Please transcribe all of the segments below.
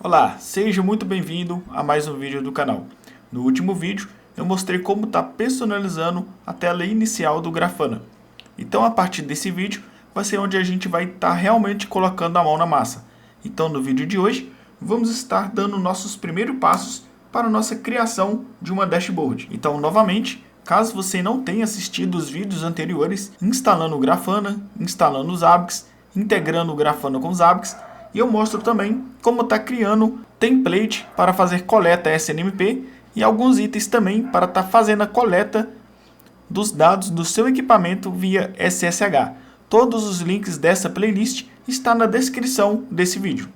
Olá, seja muito bem-vindo a mais um vídeo do canal. No último vídeo eu mostrei como está personalizando a tela inicial do Grafana. Então a partir desse vídeo vai ser onde a gente vai estar realmente colocando a mão na massa. Então no vídeo de hoje vamos estar dando nossos primeiros passos para a nossa criação de uma dashboard. Então novamente, caso você não tenha assistido os vídeos anteriores instalando o Grafana, instalando os Zabbix, integrando o Grafana com os Zabbix, e eu mostro também como está criando template para fazer coleta SNMP e alguns itens também para estar fazendo a coleta dos dados do seu equipamento via SSH. Todos os links dessa playlist estão na descrição desse vídeo.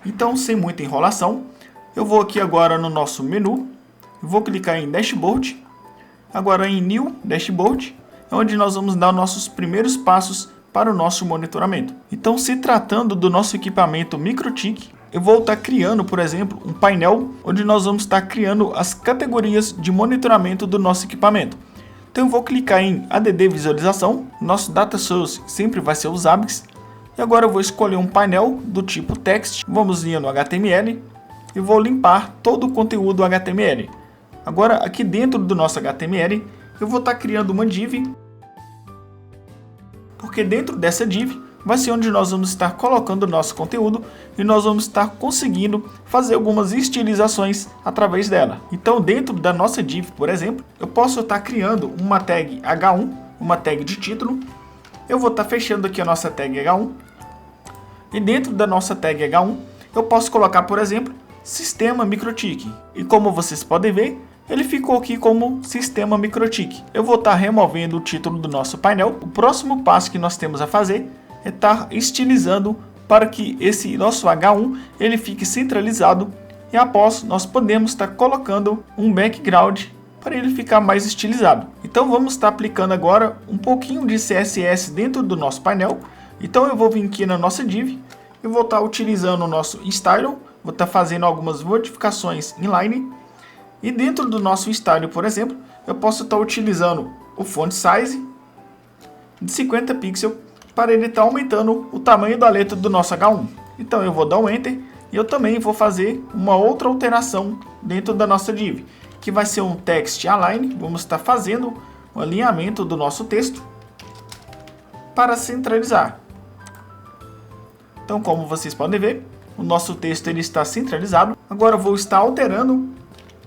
Então, sem muita enrolação, eu vou aqui agora no nosso menu, vou clicar em Dashboard, agora em New Dashboard, onde nós vamos dar nossos primeiros passos para o nosso monitoramento. Então, se tratando do nosso equipamento MikroTik, eu vou estar criando, por exemplo, um painel onde nós vamos estar criando as categorias de monitoramento do nosso equipamento. Então, eu vou clicar em ADD Visualização, nosso Data Source sempre vai ser os Zabbix. E agora eu vou escolher um painel do tipo Text, vamos vir no HTML e vou limpar todo o conteúdo HTML. Agora aqui dentro do nosso HTML eu vou estar criando uma div, porque dentro dessa div vai ser onde nós vamos estar colocando o nosso conteúdo e nós vamos estar conseguindo fazer algumas estilizações através dela. Então dentro da nossa div, por exemplo, eu posso estar criando uma tag H1, uma tag de título. Eu vou estar fechando aqui a nossa tag H1. E dentro da nossa tag H1, eu posso colocar, por exemplo, Sistema MikroTik. E como vocês podem ver, ele ficou aqui como Sistema MikroTik. Eu vou estar removendo o título do nosso painel. O próximo passo que nós temos a fazer é estar estilizando para que esse nosso H1 ele fique centralizado. E após, nós podemos estar colocando um background para ele ficar mais estilizado. Então vamos estar aplicando agora um pouquinho de CSS dentro do nosso painel. Então eu vou vir aqui na nossa div e vou estar utilizando o nosso style, vou estar fazendo algumas modificações inline. E dentro do nosso style, por exemplo, eu posso estar utilizando o font size de 50 pixels para ele estar aumentando o tamanho da letra do nosso H1. Então eu vou dar um enter e eu também vou fazer uma outra alteração dentro da nossa div, que vai ser um text align. Vamos estar fazendo o alinhamento do nosso texto para centralizar. Então, como vocês podem ver, o nosso texto ele está centralizado. Agora eu vou estar alterando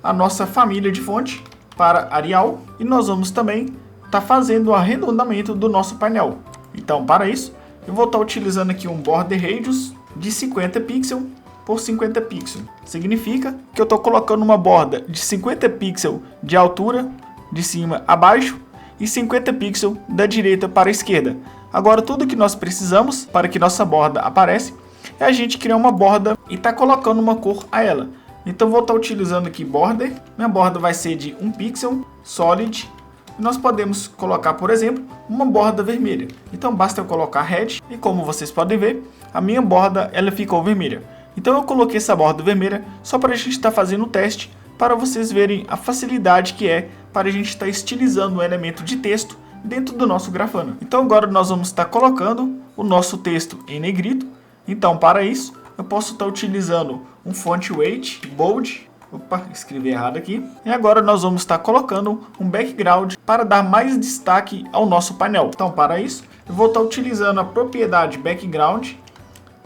a nossa família de fonte para Arial e nós vamos também estar fazendo o arredondamento do nosso painel. Então, para isso, eu vou estar utilizando aqui um border radius de 50 pixels por 50 pixels. Significa que eu estou colocando uma borda de 50 pixels de altura de cima a baixo e 50 pixels da direita para a esquerda. Agora tudo que nós precisamos para que nossa borda apareça é a gente criar uma borda e estar colocando uma cor a ela. Então vou estar utilizando aqui border. Minha borda vai ser de 1 pixel solid. E nós podemos colocar, por exemplo, uma borda vermelha. Então basta eu colocar red e como vocês podem ver, a minha borda ela ficou vermelha. Então eu coloquei essa borda vermelha só para a gente estar fazendo o teste, para vocês verem a facilidade que é para a gente estar estilizando um elemento de texto dentro do nosso Grafana. Então agora nós vamos estar colocando o nosso texto em negrito. Então para isso eu posso estar utilizando um font weight bold. Opa, escrevi errado aqui. E agora nós vamos estar colocando um background para dar mais destaque ao nosso painel. Então para isso eu vou estar utilizando a propriedade background.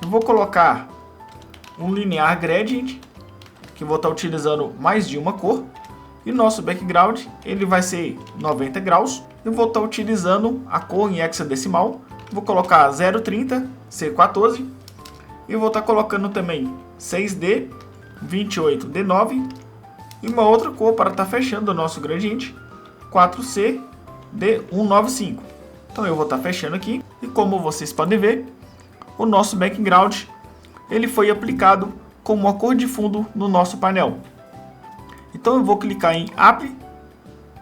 Eu vou colocar um linear gradient, que vou estar utilizando mais de uma cor. E o nosso background ele vai ser 90 graus. Eu vou estar utilizando a cor em hexadecimal. Vou colocar 030 C14. E vou estar colocando também 6D 28D9. E uma outra cor para estar fechando o nosso gradiente 4C D195. Então eu vou estar fechando aqui. E como vocês podem ver, o nosso background ele foi aplicado como uma cor de fundo no nosso painel. Então eu vou clicar em Apply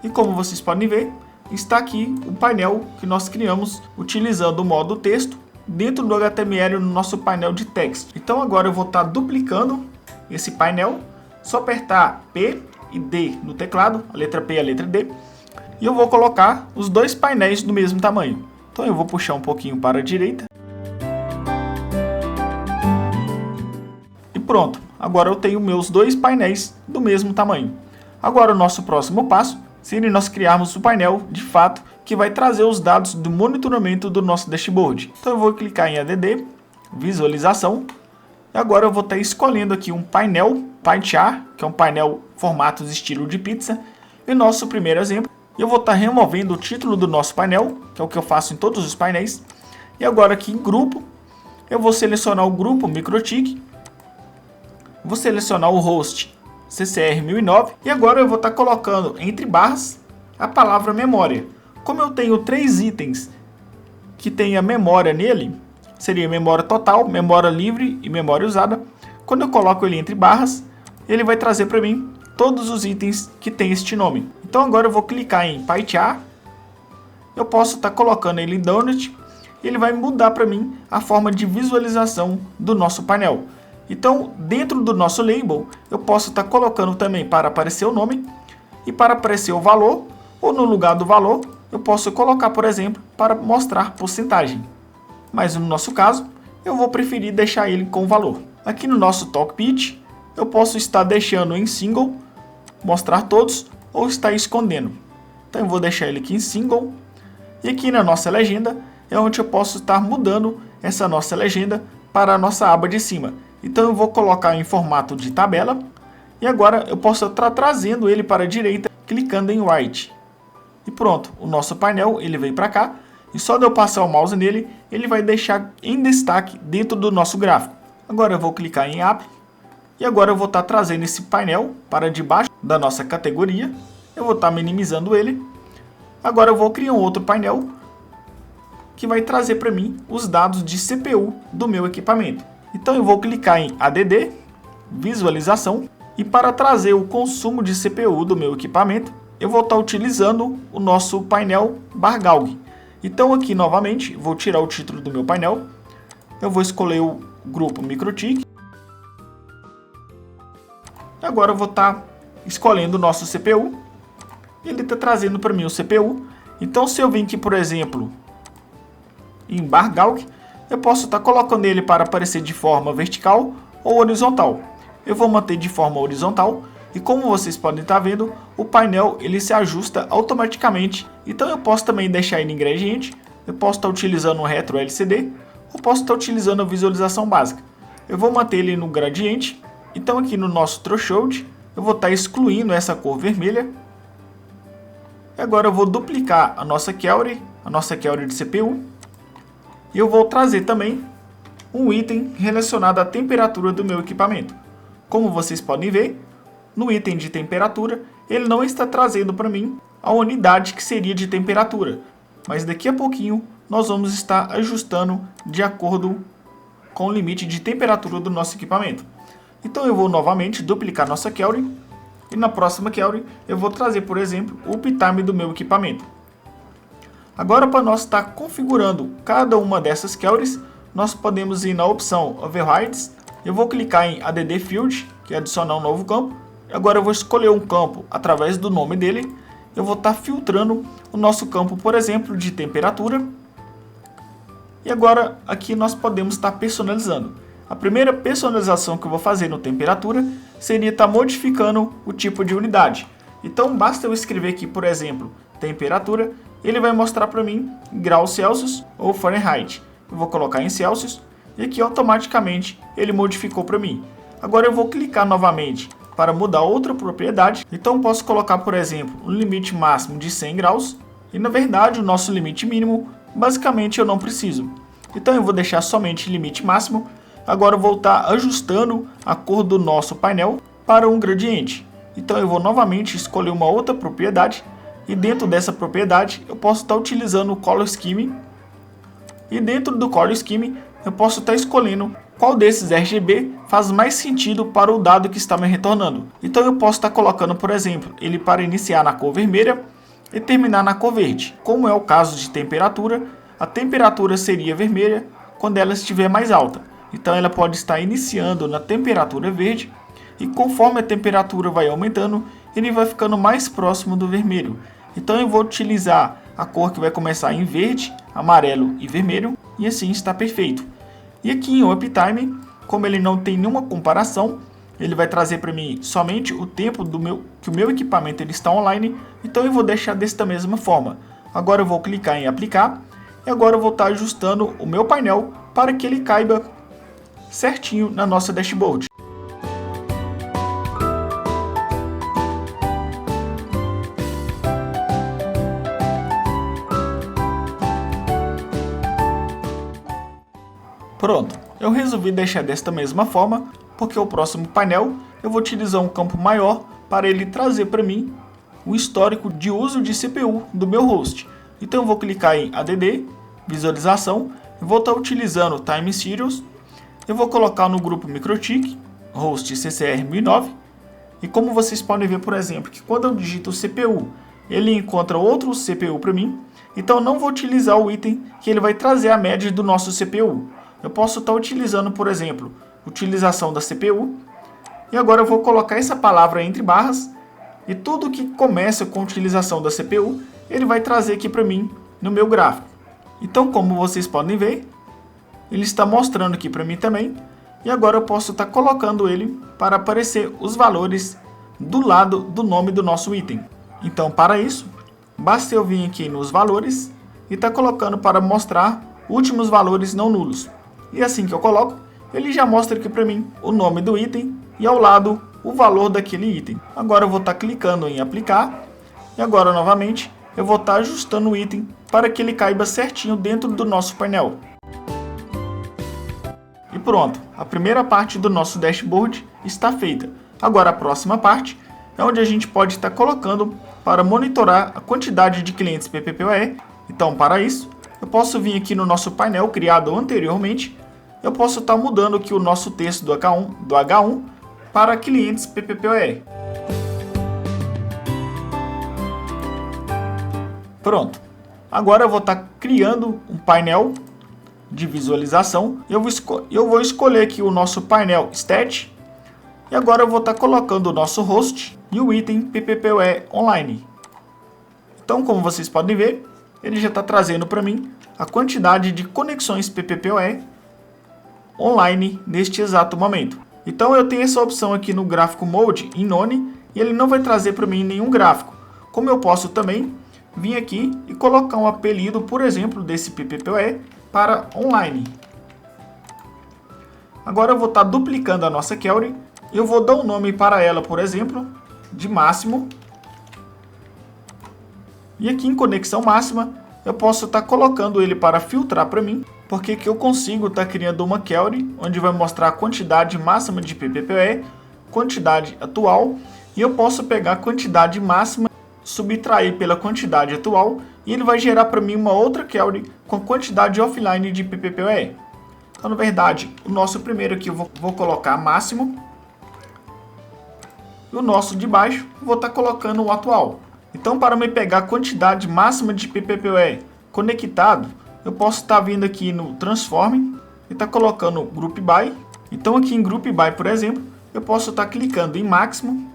e como vocês podem ver, está aqui o painel que nós criamos utilizando o modo texto dentro do HTML no nosso painel de text. Então agora eu vou estar duplicando esse painel Só apertar P e D no teclado, a letra P e a letra D, e eu vou colocar os dois painéis do mesmo tamanho. Então eu vou puxar um pouquinho para a direita. E pronto, agora eu tenho meus dois painéis do mesmo tamanho. Agora o nosso próximo passo seria nós criarmos o painel de fato que vai trazer os dados do monitoramento do nosso dashboard. Então eu vou clicar em ADD, visualização, e agora eu vou estar escolhendo aqui um painel Pie Chart, que é um painel formatos estilo de pizza, e nosso primeiro exemplo. Eu vou estar removendo o título do nosso painel, que é o que eu faço em todos os painéis. E agora aqui em grupo, eu vou selecionar o grupo MikroTik, vou selecionar o host CCR1009 e agora eu vou estar colocando entre barras a palavra memória. Como eu tenho 3 itens que tem a memória nele, seria memória total, memória livre e memória usada. Quando eu coloco ele entre barras, ele vai trazer para mim todos os itens que tem este nome. Então agora eu vou clicar em Pie Chart, eu posso estar colocando ele em Donut, e ele vai mudar para mim a forma de visualização do nosso painel. Então dentro do nosso label, eu posso estar colocando também para aparecer o nome e para aparecer o valor, ou no lugar do valor, eu posso colocar, por exemplo, para mostrar porcentagem. Mas no nosso caso, eu vou preferir deixar ele com valor. Aqui no nosso Cockpit, eu posso estar deixando em single, mostrar todos, ou estar escondendo. Então eu vou deixar ele aqui em single. E aqui na nossa legenda, é onde eu posso estar mudando essa nossa legenda para a nossa aba de cima. Então eu vou colocar em formato de tabela. E agora eu posso estar trazendo ele para a direita, clicando em Right. E pronto, o nosso painel ele veio para cá. E só de eu passar o mouse nele, ele vai deixar em destaque dentro do nosso gráfico. Agora eu vou clicar em App. E agora eu vou estar trazendo esse painel para debaixo da nossa categoria. Eu vou estar minimizando ele. Agora eu vou criar um outro painel que vai trazer para mim os dados de CPU do meu equipamento. Então eu vou clicar em ADD, visualização. E para trazer o consumo de CPU do meu equipamento, eu vou estar utilizando o nosso painel Bargalg. Então aqui novamente, vou tirar o título do meu painel. Eu vou escolher o grupo MikroTik. Agora eu vou estar escolhendo o nosso CPU. Ele está trazendo para mim o CPU. Então se eu vir aqui, por exemplo, em Bargalg, eu posso estar colocando ele para aparecer de forma vertical ou horizontal. Eu vou manter de forma horizontal. E como vocês podem estar vendo, o painel ele se ajusta automaticamente. Então eu posso também deixar ele em gradiente. Eu posso estar utilizando um retro LCD. Ou posso estar utilizando a visualização básica. Eu vou manter ele no gradiente. Então aqui no nosso threshold, eu vou estar excluindo essa cor vermelha. E agora eu vou duplicar a nossa query de CPU. E eu vou trazer também um item relacionado à temperatura do meu equipamento. Como vocês podem ver, no item de temperatura, ele não está trazendo para mim a unidade que seria de temperatura. Mas daqui a pouquinho, nós vamos estar ajustando de acordo com o limite de temperatura do nosso equipamento. Então eu vou novamente duplicar nossa query. E na próxima query, eu vou trazer, por exemplo, o uptime do meu equipamento. Agora, para nós estar configurando cada uma dessas queries, nós podemos ir na opção Overrides. Eu vou clicar em Add Field, que é adicionar um novo campo. Agora eu vou escolher um campo através do nome dele. Eu vou estar filtrando o nosso campo, por exemplo, de temperatura. E agora aqui nós podemos estar personalizando. A primeira personalização que eu vou fazer no temperatura seria estar modificando o tipo de unidade. Então basta eu escrever aqui, por exemplo, temperatura. Ele vai mostrar para mim em graus Celsius ou Fahrenheit. Eu vou colocar em Celsius e aqui automaticamente ele modificou para mim. Agora eu vou clicar novamente para mudar outra propriedade. Então posso colocar, por exemplo, um limite máximo de 100 graus. E na verdade o nosso limite mínimo, basicamente eu não preciso. Então eu vou deixar somente limite máximo. Agora eu vou estar ajustando a cor do nosso painel para um gradiente. Então eu vou novamente escolher uma outra propriedade. E dentro dessa propriedade eu posso estar utilizando o Color Scheme. E dentro do Color Scheme eu posso estar escolhendo qual desses RGB faz mais sentido para o dado que está me retornando. Então eu posso estar colocando, por exemplo, ele para iniciar na cor vermelha e terminar na cor verde. Como é o caso de temperatura, a temperatura seria vermelha quando ela estiver mais alta. Então ela pode estar iniciando na temperatura verde e conforme a temperatura vai aumentando, ele vai ficando mais próximo do vermelho. Então eu vou utilizar a cor que vai começar em verde, amarelo e vermelho, e assim está perfeito. E aqui em Uptime, como ele não tem nenhuma comparação, ele vai trazer para mim somente o tempo que o meu equipamento ele está online, então eu vou deixar desta mesma forma. Agora eu vou clicar em aplicar, e agora eu vou estar ajustando o meu painel para que ele caiba certinho na nossa dashboard. Pronto, eu resolvi deixar desta mesma forma, porque o próximo painel eu vou utilizar um campo maior para ele trazer para mim o histórico de uso de CPU do meu host. Então eu vou clicar em ADD, visualização, eu vou estar utilizando Time Series, eu vou colocar no grupo MikroTik, host CCR 1009, e como vocês podem ver, por exemplo, que quando eu digito CPU, ele encontra outro CPU para mim, então eu não vou utilizar o item que ele vai trazer a média do nosso CPU. Eu posso estar utilizando, por exemplo, utilização da CPU, e agora eu vou colocar essa palavra entre barras, e tudo que começa com utilização da CPU, ele vai trazer aqui para mim no meu gráfico. Então, como vocês podem ver, ele está mostrando aqui para mim também, e agora eu posso estar colocando ele para aparecer os valores do lado do nome do nosso item. Então, para isso, basta eu vir aqui nos valores e estar colocando para mostrar últimos valores não nulos. E assim que eu coloco, ele já mostra aqui para mim o nome do item e ao lado o valor daquele item. Agora eu vou estar clicando em aplicar e agora novamente eu vou estar ajustando o item para que ele caiba certinho dentro do nosso painel. E pronto, a primeira parte do nosso dashboard está feita. Agora a próxima parte é onde a gente pode estar colocando para monitorar a quantidade de clientes PPPoE. Então para isso, eu posso vir aqui no nosso painel criado anteriormente, eu posso estar mudando aqui o nosso texto do H1 para clientes PPPoE. Pronto. Agora eu vou estar criando um painel de visualização. Eu vou escolher aqui o nosso painel Stat. E agora eu vou estar colocando o nosso host e o item PPPoE online. Então, como vocês podem ver, ele já está trazendo para mim a quantidade de conexões PPPoE online neste exato momento. Então eu tenho essa opção aqui no gráfico Mode em None e ele não vai trazer para mim nenhum gráfico. Como eu posso também vir aqui e colocar um apelido, por exemplo, desse PPPoE para online. Agora eu vou estar duplicando a nossa query. Eu vou dar um nome para ela, por exemplo, de máximo. E aqui em conexão máxima, eu posso estar colocando ele para filtrar para mim, porque que eu consigo estar criando uma query, onde vai mostrar a quantidade máxima de PPPoE, quantidade atual, e eu posso pegar a quantidade máxima, subtrair pela quantidade atual, e ele vai gerar para mim uma outra query com a quantidade offline de PPPoE. Então, na verdade, o nosso primeiro aqui eu vou colocar máximo, e o nosso de baixo eu vou estar colocando o atual. Então, para me pegar a quantidade máxima de PPPoE conectado, eu posso estar vindo aqui no Transform e estar colocando Group By. Então, aqui em Group By, por exemplo, eu posso estar clicando em máximo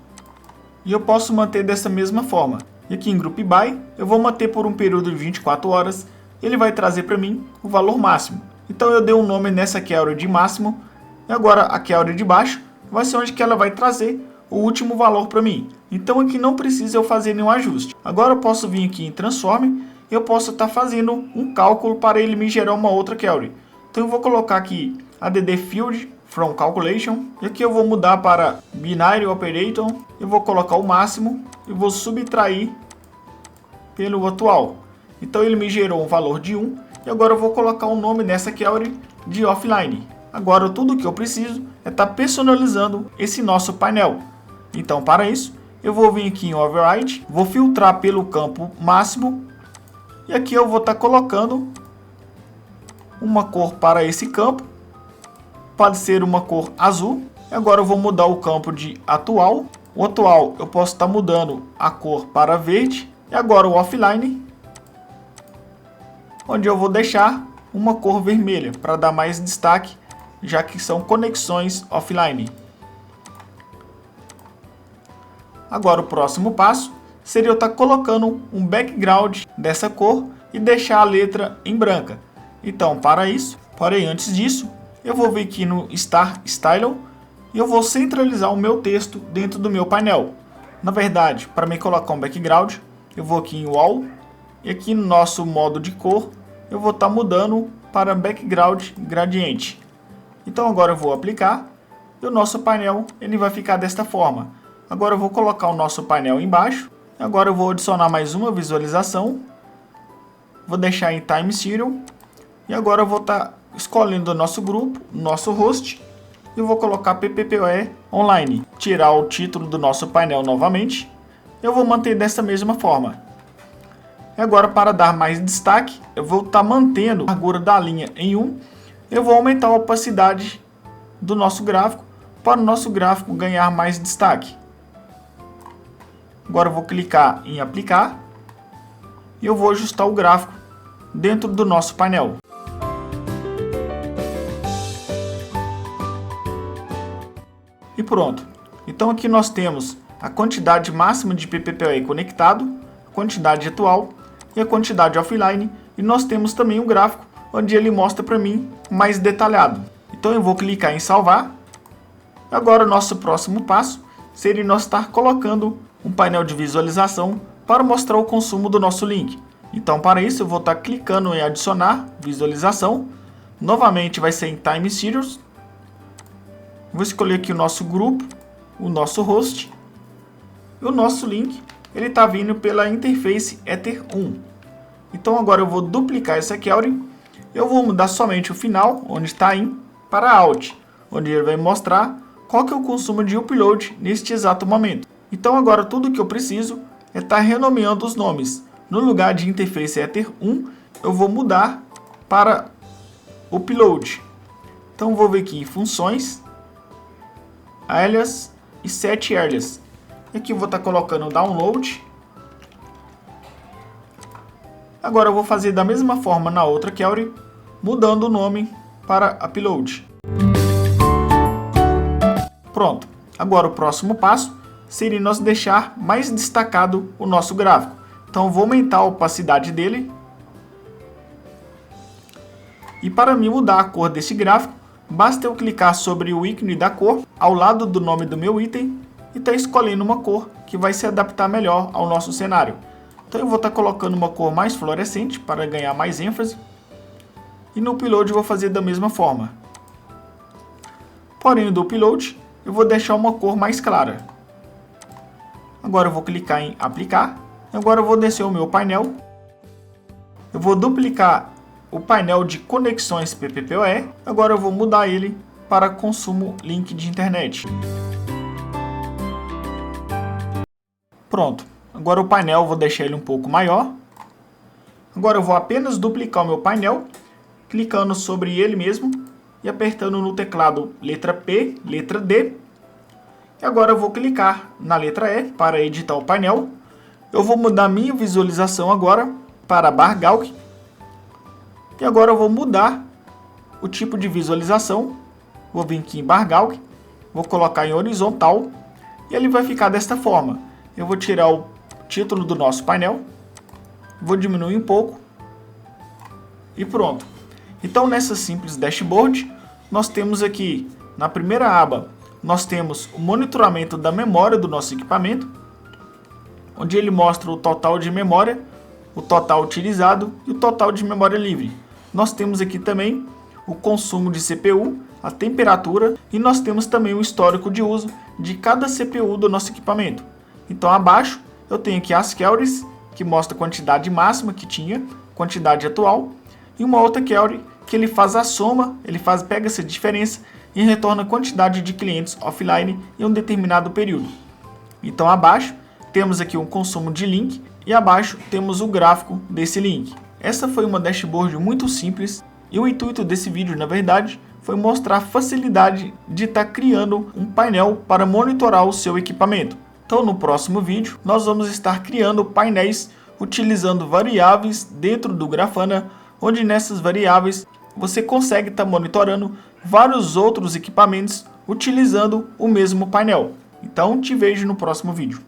e eu posso manter dessa mesma forma. E aqui em Group By, eu vou manter por um período de 24 horas. Ele vai trazer para mim o valor máximo. Então, eu dei um nome nessa query de máximo. E agora, a query de baixo vai ser onde que ela vai trazer o último valor para mim. Então, aqui não precisa eu fazer nenhum ajuste. Agora, eu posso vir aqui em Transform. Eu posso estar fazendo um cálculo para ele me gerar uma outra query. Então eu vou colocar aqui add field from calculation. E aqui eu vou mudar para binary operator. Eu vou colocar o máximo e vou subtrair pelo atual. Então ele me gerou um valor de 1. E agora eu vou colocar o nome nessa query de offline. Agora tudo que eu preciso é estar personalizando esse nosso painel. Então para isso eu vou vir aqui em override. Vou filtrar pelo campo máximo. E aqui eu vou estar colocando uma cor para esse campo. Pode ser uma cor azul. E agora eu vou mudar o campo de atual. O atual eu posso estar mudando a cor para verde. E agora o offline, onde eu vou deixar uma cor vermelha para dar mais destaque, já que são conexões offline. Agora o próximo passo seria eu estar colocando um background dessa cor e deixar a letra em branca. Então, para isso, porém antes disso, eu vou vir aqui no Start Style e eu vou centralizar o meu texto dentro do meu painel. Na verdade, para me colocar um background, eu vou aqui em Wall e aqui no nosso modo de cor, eu vou estar mudando para Background Gradiente. Então agora eu vou aplicar e o nosso painel ele vai ficar desta forma. Agora eu vou colocar o nosso painel embaixo. Agora eu vou adicionar mais uma visualização. Vou deixar em Time Serial. E agora eu vou estar escolhendo o nosso grupo, nosso host. E vou colocar PPPoE Online. Tirar o título do nosso painel novamente. Eu vou manter dessa mesma forma. E agora para dar mais destaque, eu vou estar mantendo a largura da linha em 1. Eu vou aumentar a opacidade do nosso gráfico para o nosso gráfico ganhar mais destaque. Agora eu vou clicar em aplicar e eu vou ajustar o gráfico dentro do nosso painel. E pronto. Então aqui nós temos a quantidade máxima de PPPoE conectado, a quantidade atual e a quantidade offline. E nós temos também um gráfico onde ele mostra para mim mais detalhado. Então eu vou clicar em salvar. Agora o nosso próximo passo seria nós estar colocando um painel de visualização para mostrar o consumo do nosso link. Então para isso eu vou estar clicando em adicionar visualização. Novamente vai ser em Time Series. Vou escolher aqui o nosso grupo, o nosso host e o nosso link. Ele está vindo pela interface Ether 1. Então agora eu vou duplicar essa query. Eu vou mudar somente o final, onde está in, para out, onde ele vai mostrar qual que é o consumo de upload neste exato momento. Então agora tudo que eu preciso é estar renomeando os nomes. No lugar de interface Ether 1, eu vou mudar para upload. Então vou vir aqui em funções, alias e set alias. Aqui eu vou estar colocando download. Agora eu vou fazer da mesma forma na outra query, mudando o nome para upload. Pronto. Agora o próximo passo seria nós deixar mais destacado o nosso gráfico. Então eu vou aumentar a opacidade dele. E para mim mudar a cor desse gráfico, basta eu clicar sobre o ícone da cor ao lado do nome do meu item e estar escolhendo uma cor que vai se adaptar melhor ao nosso cenário. Então eu vou estar colocando uma cor mais fluorescente para ganhar mais ênfase. E no upload eu vou fazer da mesma forma. Porém do upload eu vou deixar uma cor mais clara. Agora eu vou clicar em aplicar. Agora eu vou descer o meu painel. Eu vou duplicar o painel de conexões PPPoE. Agora eu vou mudar ele para consumo link de internet. Pronto. Agora o painel eu vou deixar ele um pouco maior. Agora eu vou apenas duplicar o meu painel, clicando sobre ele mesmo e apertando no teclado letra P, letra D. E agora eu vou clicar na letra E para editar o painel. Eu vou mudar minha visualização agora para Bar Gauck. E agora eu vou mudar o tipo de visualização. Vou vir aqui em Bar Gauck, vou colocar em horizontal e ele vai ficar desta forma. Eu vou tirar o título do nosso painel, vou diminuir um pouco e pronto. Então nessa simples dashboard, nós temos aqui na primeira aba, nós temos o monitoramento da memória do nosso equipamento, onde ele mostra o total de memória, o total utilizado e o total de memória livre. Nós temos aqui também o consumo de CPU, a temperatura e nós temos também o histórico de uso de cada CPU do nosso equipamento. Então abaixo eu tenho aqui as queries, que mostra a quantidade máxima que tinha, quantidade atual, e uma outra query que ele faz a soma, pega essa diferença e retorna a quantidade de clientes offline em um determinado período. Então abaixo temos aqui um consumo de link e abaixo temos o gráfico desse link. Essa foi uma dashboard muito simples e o intuito desse vídeo, na verdade, foi mostrar a facilidade de estar criando um painel para monitorar o seu equipamento. Então no próximo vídeo nós vamos estar criando painéis utilizando variáveis dentro do Grafana, onde nessas variáveis você consegue estar monitorando vários outros equipamentos utilizando o mesmo painel. Então te vejo no próximo vídeo.